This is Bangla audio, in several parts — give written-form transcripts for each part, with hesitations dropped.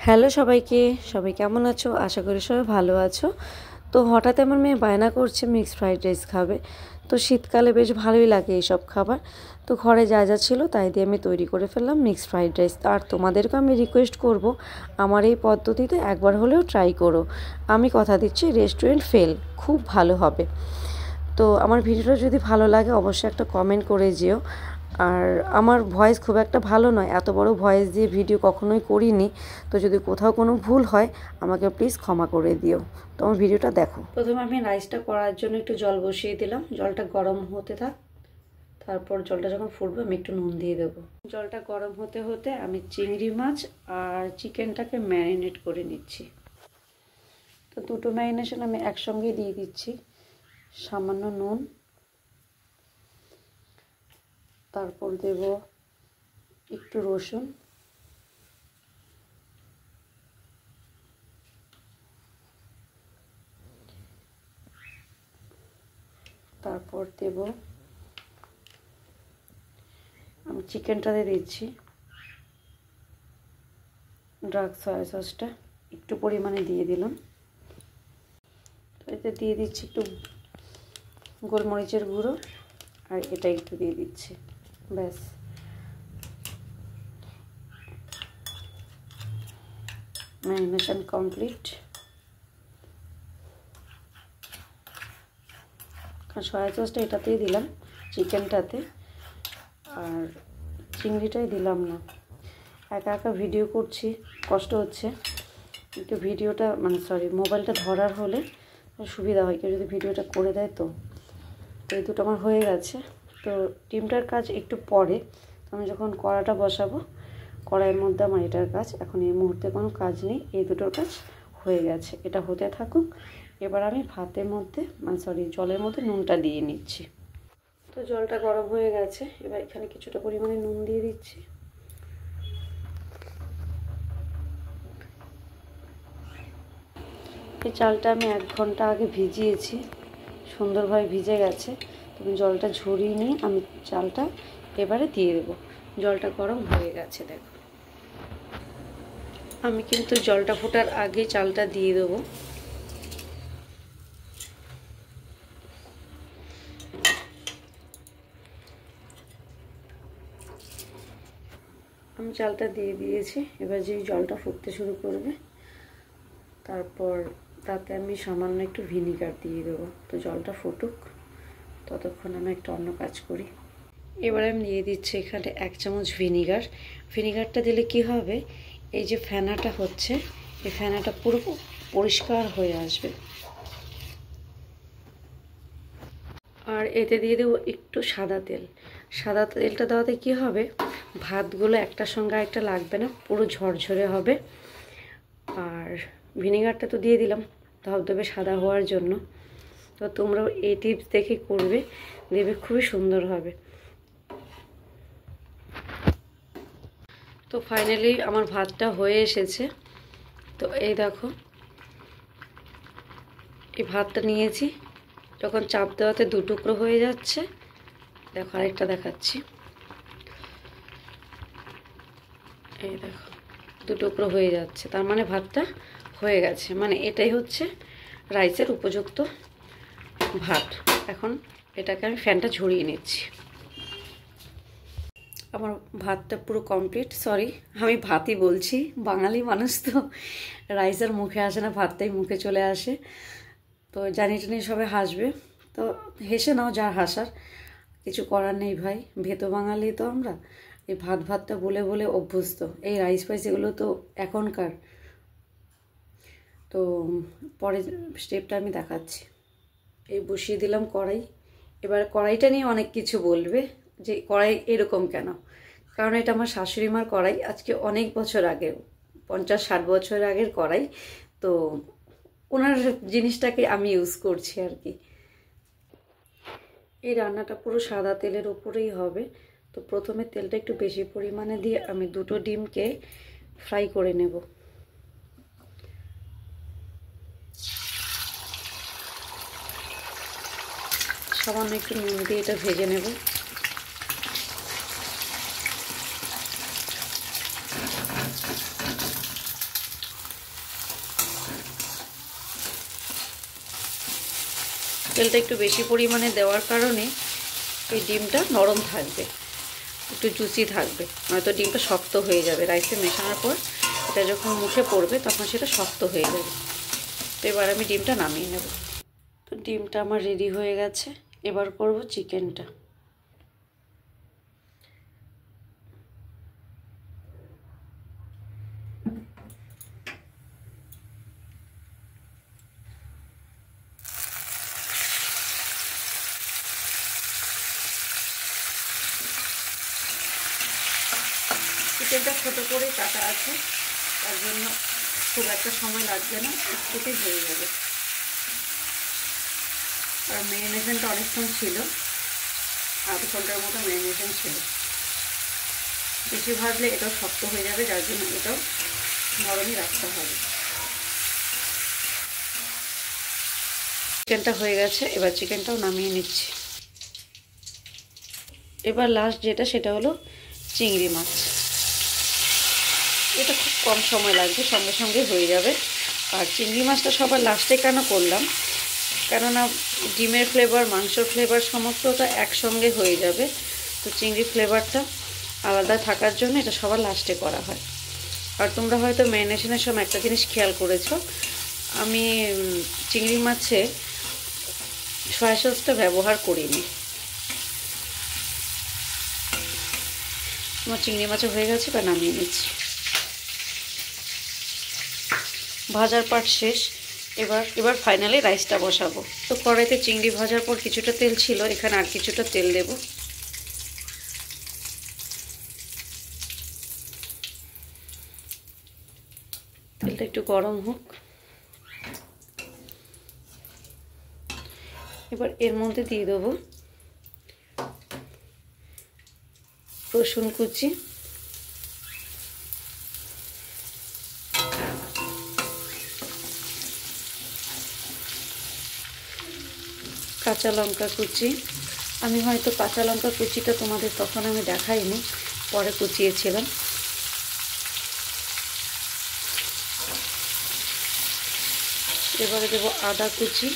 হ্যালো সবাইকে, সবাই কেমন আছো? আশা করি সবাই ভালো আছো। তো হঠাৎ আমার মেয়ে বায়না করছে মিক্সড ফ্রাইড রাইস খাবে। তো শীতকালে বেশ ভালোই লাগে এইসব খাবার। তো ঘরে যা যা ছিল তাই দিয়ে আমি তৈরি করে ফেললাম মিক্সড ফ্রাইড রাইস। আর তোমাদেরকে আমি রিকোয়েস্ট করব, আমার এই পদ্ধতিতে একবার হলেও ট্রাই করো। আমি কথা দিচ্ছি রেস্টুরেন্ট ফেল, খুব ভালো হবে। তো আমার ভিডিওটা যদি ভালো লাগে অবশ্যই একটা কমেন্ট করে যেও। আর আমার ভয়েস খুব একটা ভালো নয়, এত বড় ভয়েস দিয়ে ভিডিও কখনোই করিনি। তো যদি কোথাও কোনো ভুল হয় আমাকে প্লিজ ক্ষমা করে দিও। তো আমার ভিডিওটা দেখো। প্রথমে আমি রাইসটা করার জন্য একটু জল বসিয়ে দিলাম, জলটা গরম হতে থাক। তারপর জলটা যখন ফুটবে আমি একটু নুন দিয়ে দেবো। জলটা গরম হতে হতে আমি চিংড়ি মাছ আর চিকেনটাকে ম্যারিনেট করে নিচ্ছি। তো দুটো ম্যারিনেশন আমি একসঙ্গে দিয়ে দিচ্ছি। সামান্য নুন, তারপর দেব একটু রসুন, তারপর দেব আমি চিকেনটাতে দিচ্ছি ডার্ক সয়া সসটা একটু পরিমাণে দিয়ে দিলাম। তো এতে দিয়ে দিচ্ছি একটু গোলমরিচের গুঁড়ো, আর এটা একটু দিয়ে দিচ্ছি। ব্যাস, ম্যারিনেশন কমপ্লিট। কারণ সয়া সসটা এটাতেই দিলাম, চিকেনটাতে, আর চিংড়িটাই দিলাম না। একা একা ভিডিও করছি, কষ্ট হচ্ছে। কিন্তু ভিডিওটা মোবাইলটা ধরার হলে সুবিধা হয়, কেউ যদি ভিডিওটা করে দেয়। তো এই দুটো আমার হয়ে গেছে। তো ডিমটার কাজ একটু পরে, আমি যখন কড়াটা বসাবো কড়াইয়ের মধ্যে আমার এটার কাজ, এখন এই মুহূর্তে কোনো কাজ নেই। এই দুটোর কাজ হয়ে গেছে, এটা হতে থাকুক। এবার আমি ভাতের মধ্যে জলের মধ্যে নুনটা দিয়ে নিচ্ছি। তো জলটা গরম হয়ে গেছে, এবার এখানে কিছুটা পরিমাণে নুন দিয়ে দিচ্ছি। এই চালটা আমি 1 ঘন্টা আগে ভিজিয়েছি, সুন্দরভাবে ভিজে গেছে। তখন জলটা ঝরিয়ে নিয়ে আমি চালটা এবারে দিয়ে দেবো। জলটা গরম হয়ে গেছে, দেখো। আমি কিন্তু জলটা ফোটার আগে চালটা দিয়ে দেবো। আমি চালটা দিয়ে দিয়েছি। এবার যেই জলটা ফুটতে শুরু করবে তারপর তাতে আমি সামান্য একটু ভিনিগার দিয়ে দেবো। তো জলটা ফুটুক, ততক্ষণ আমি একটা অন্য কাজ করি। এবার আমি দিয়ে দিচ্ছি এখানে 1 চামচ ভিনিগার। ভিনিগারটা দিলে কি হবে, এই যে ফেনাটা হচ্ছে, এই ফেনাটা পুরো পরিষ্কার হয়ে আসবে। আর এতে দিয়ে দেবো একটু সাদা তেল। সাদা তেলটা দেওয়াতে কি হবে, ভাতগুলো একটার সঙ্গে একটা লাগবে না, পুরো ঝরঝরে হবে। আর ভিনিগারটা তো দিয়ে দিলাম ধবধবে সাদা হওয়ার জন্য। তো তোমরাও এই টিপস দেখে করবে, দেখবে খুবই সুন্দর হবে। তো ফাইনালি আমার ভাতটা হয়ে এসেছে। তো এই দেখো, এই ভাতটা নিয়েছি, যখন চাপ দেওয়াতে 2 টুকরো হয়ে যাচ্ছে। দেখো আরেকটা দেখাচ্ছি, এই দেখো 2 টুকরো হয়ে যাচ্ছে, তার মানে ভাতটা হয়ে গেছে। মানে এটাই হচ্ছে রাইসের উপযুক্ত ভাত। এখন এটাকে আমি ফ্যানটা ঝরিয়ে নিচ্ছি। আমার ভাতটা পুরো কমপ্লিট। সরি, আমি ভাতই বলছি, বাঙালি মানুষ তো, রাইস আর মুখে আসে না, ভাতটাই মুখে চলে আসে। তো জানি টানি সবাই হাসবে, তো হেসে নাও, যার হাসার, কিছু করার নেই ভাই। ভেতো বাঙালি তো আমরা, এই ভাতটা বলে বলে অভ্যস্ত। এই রাইস ফাইস এগুলো তো এখনকার। তো পরের স্টেপটা আমি দেখাচ্ছি। এই বসিয়ে দিলাম কড়াই। এবার কড়াইটা নিয়ে অনেক কিছু বলবে যে কড়াই এরকম কেন। কারণ এটা আমার শাশুড়ি মার কড়াই, আজকে অনেক বছর আগে, 50-60 বছর আগের কড়াই। তো ওনার জিনিসটাকে আমি ইউজ করছি আর কি। এই রান্নাটা পুরো সাদা তেলের উপরেই হবে। তো প্রথমে তেলটা একটু বেশি পরিমাণে দিয়ে আমি 2টো ডিমকে ফ্রাই করে নেব। সামান্য একটু নুন দিয়ে এটা ভেজে নেব। তেলটা একটু বেশি পরিমাণে দেওয়ার কারণে এই ডিমটা নরম থাকবে, একটু জুসি থাকবে, নয়তো ডিমটা শক্ত হয়ে যাবে। রাইসে মেশানোর পর এটা যখন মুখে পড়বে তখন সেটা শক্ত হয়ে যাবে। তো এবার আমি ডিমটা নামিয়ে নেব। তো ডিমটা আমার রেডি হয়ে গেছে, এবার করব চিকেনটা। চিকেনটা ছোটো করে কাটা আছে, তার জন্য খুব একটা সময় লাগবে না, একটুতেই হয়ে যাবে। আর ম্যারিনেশনটা অনেকক্ষণ ছিল, আধ ঘন্টার মতো ম্যারিনেশন ছিল। বেশি ভাজলে এটাও শক্ত হয়ে যাবে, যার জন্য এটাও নরমই রাখতে হবে। চিকেনটা হয়ে গেছে, এবার চিকেনটাও নামিয়ে নিচ্ছি। এবার লাস্ট যেটা, সেটা হলো চিংড়ি মাছ। এটা খুব কম সময় লাগবে, সঙ্গে সঙ্গে হয়ে যাবে। আর চিংড়ি মাছটা সবার লাস্টে কেন করলাম, কেননা ডিমের ফ্লেভার, মাংসর ফ্লেভার সমস্তটা একসঙ্গে হয়ে যাবে। তো চিংড়ি ফ্লেভারটা আলাদা থাকার জন্য এটা সবার লাস্টে করা হয়। আর তোমরা হয়তো ম্যারিনেশনের সময় একটা জিনিস খেয়াল করেছো, আমি চিংড়ি মাছে সয়া সসটা ব্যবহার করিনি। আমার চিংড়ি মাছও হয়ে গেছে, বা নামিয়ে নিচ্ছি। ভাজার পাট শেষ, এবার ফাইনালি রাইসটা বসাবো। তো কড়াইতে চিংড়ি ভাজার পর কিছুটা তেল ছিল, এখানে আর কিছুটা তেল দেব। তেলটা একটু গরম হোক। এবার এর মধ্যে দিয়ে দেবো রসুন কুচি, কাঁচা লঙ্কা কুচি। আমি হয়তো কাঁচা লঙ্কা কুচিটা তোমাদের তখন আমি দেখাইনি, পরে কুচিয়েছিলাম। এবারে দেবো আদা কুচি,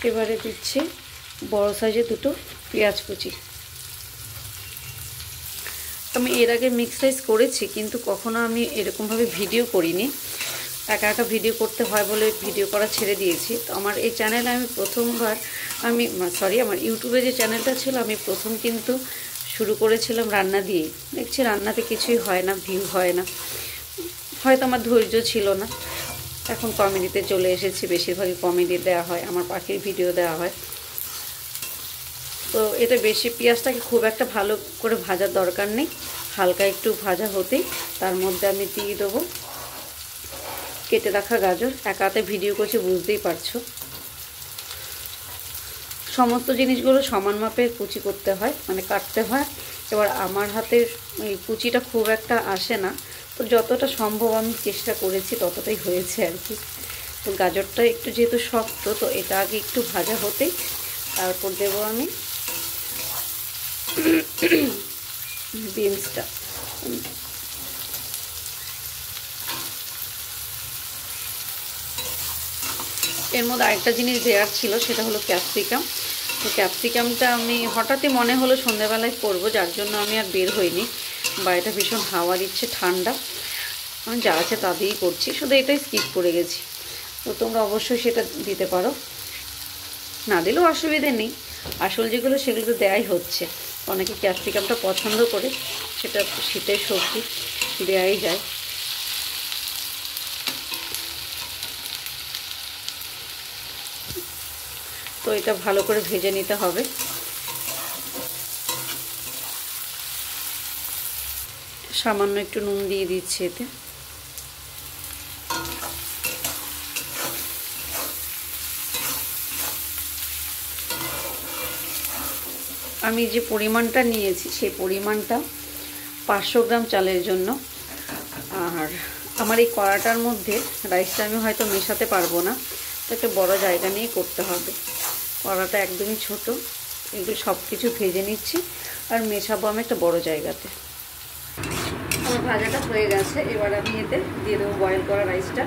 এবারে দিচ্ছি বড় সাইজের দুটো পেঁয়াজ কুচি। আমি এর আগে মিক্স রাইস করেছি, কিন্তু কখনো আমি এরকমভাবে ভিডিও করিনি। একা একা ভিডিও করতে হয় বলে ভিডিও করা ছেড়ে দিয়েছি। তো আমার এই চ্যানেলে আমি প্রথমবার, আমার ইউটিউবে যে চ্যানেলটা ছিল, আমি প্রথম কিন্তু শুরু করেছিলাম রান্না দিয়ে। দেখছি রান্নাতে কিছুই হয় না, ভিউ হয় না, হয়তো আমার ধৈর্য ছিল না। এখন কমেডিতে চলে এসেছি, বেশিরভাগই কমেডি দেওয়া হয়, আমার পাখির ভিডিও দেওয়া হয়। তো এটা বেশি পেঁয়াজটাকে খুব একটা ভালো করে ভাজার দরকার নেই, হালকা একটু ভাজা হতেই তার মধ্যে আমি দিয়ে দেবো কেটে রাখা গাজর। একাতে ভিডিও করছি, বুঝতেই পারছো। সমস্ত জিনিসগুলো সমান মাপে কুচি করতে হয়, মানে কাটতে হয়। এবার আমার হাতের এই কুচিটা খুব একটা আসে না, তো যতটা সম্ভব আমি চেষ্টা করেছি, ততটাই হয়েছে আর কি। তো গাজরটা একটু যেহেতু শক্ত, তো এটা আগে একটু ভাজা হতেই তারপর দেবো আমি বিনসটা। এর মধ্যে আরেকটা জিনিস দেওয়ার ছিল, সেটা হলো ক্যাপসিকাম। তো ক্যাপসিকামটা আমি হঠাৎই মনে হলো সন্ধ্যাবেলায় করবো, যার জন্য আমি আর বের হইনি। বাইরেটা ভীষণ হাওয়া দিচ্ছে, ঠান্ডা, আমি যা আছে তা দিয়েই করছি, শুধু এটাই স্কিপ করে গেছি। তো তোমরা অবশ্যই সেটা দিতে পারো, না দিলেও অসুবিধে নেই। আসল যেগুলো সেগুলো তো দেয়াই হচ্ছে। অনেকে ক্যাপসিকামটা পছন্দ করে, সেটা শীতের সবজি, দেয়াই যায়। তো এটা ভালো করে ভেজে নিতে হবে। সামান্য একটু নুন দিয়ে দিচ্ছি এতে। আমি যে পরিমাণটা নিয়েছি, সেই পরিমাণটা 500 গ্রাম চালের জন্য। আর আমার এই কড়াটার মধ্যে রাইসটা আমি হয়তো মেশাতে পারবো না, তো একটা বড় জায়গা নিয়ে করতে হবে। কড়াটা একদমই ছোট, এগুলো সব কিছু ভেজে নিচ্ছি আর মেশাবো আমি একটা বড় জায়গাতে। আমার ভাজাটা হয়ে গেছে। এবার আমি এতে দিয়ে দেবো বয়েল করা রাইসটা।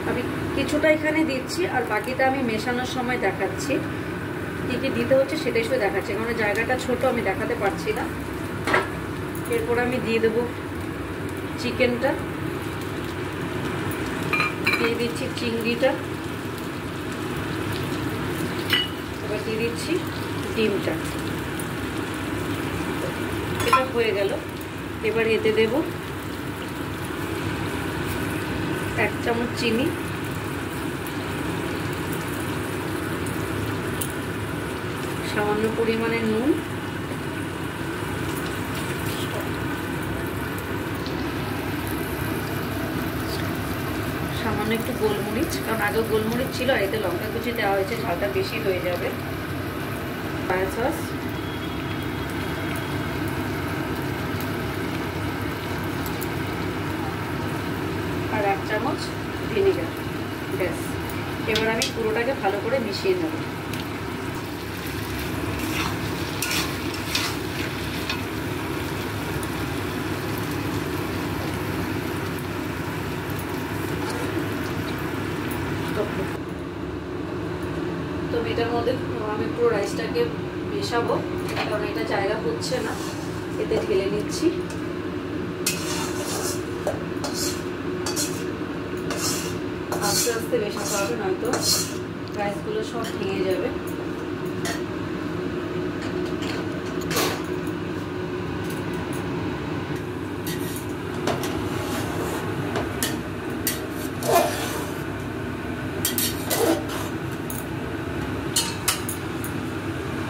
আমি কিছুটা এখানে দিচ্ছি আর বাকিটা আমি মেশানোর সময় দেখাচ্ছি কী কী দিতে হচ্ছে, সেটাই শুধু দেখাচ্ছি, কারণ জায়গাটা ছোট, আমি দেখাতে পারছি না। এরপর আমি দিয়ে দেবো চিকেনটা, দিয়ে দিচ্ছি চিংড়িটা, এবার দিয়ে দিচ্ছি ডিমটা। এটা হয়ে গেল। এবার এতে দেব 1 চামচ চিনি, সামান্য পরিমাণে নুন, সামান্য একটু গোলমরিচ, কারণ আগে গোলমরিচ ছিল আর এতে লঙ্কা কুচি দেওয়া হয়েছে, ঝালটা বেশি হয়ে যাবে। সয়া সস, আর 1 চামচ ভিনেগার। ব্যাস, এবার আমি পুরোটাকে ভালো করে মিশিয়ে নেব। তো এটার মধ্যে আমি পুরো রাইসটাকে মেশাবো, কারণ এটা জায়গা হচ্ছে না, এতে ঢেলে নিচ্ছি। আস্তে আস্তে মেশাতে হবে, নয়তো রাইসগুলো সব ভেঙে যাবে।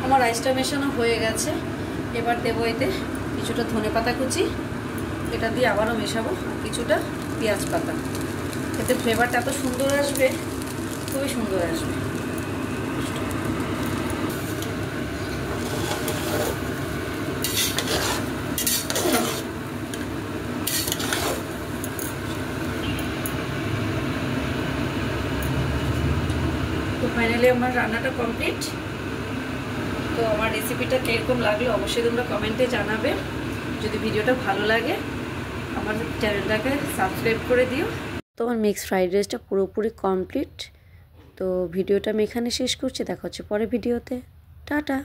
আমার রাইসটা মেশানো হয়ে গেছে। এবার দেবো এতে কিছুটা ধনেপাতা কুচি, এটা দিয়ে আবারও মেশাবো, কিছুটা পেঁয়াজ পাতা। এতে ফ্লেভারটা এত সুন্দর আসবে, খুবই সুন্দর আসবে। তো ফাইনালি আমার রান্নাটা কমপ্লিট। তো আমার রেসিপিটা কীরকম লাগলো অবশ্যই তোমরা কমেন্টে জানাবে। যদি ভিডিওটা ভালো লাগে আমার চ্যানেলটাকে সাবস্ক্রাইব করে দিও। তো আমার মিক্সড ফ্রাইড রাইসটা পুরোপুরি কমপ্লিট। তো ভিডিওটা আমি এখানে শেষ করছি, দেখা হচ্ছে পরের ভিডিওতে। টাটা।